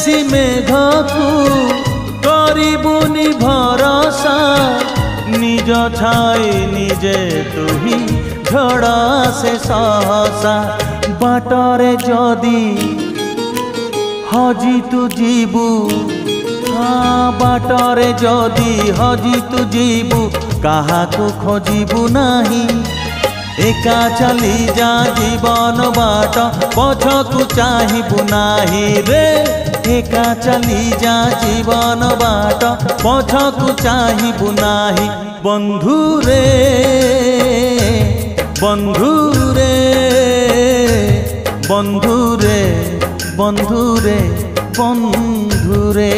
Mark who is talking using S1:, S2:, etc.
S1: बेसी मेघकू करिबुनी भरोसा निज छाई निजे तुही झड़ा से सहसा बाटरे जदि हजी तू जीबू बाटरे जदि हजी तू जीबू काहाकू खोजिबू नाही एका चली जा जीवन बाट पछकू चाहिबू नाही रे एका चली जा जीवन बाट पछकू चाहिबू नाही बंधु रे बंधु रे बंधु रे बंधु रे बंधु रे।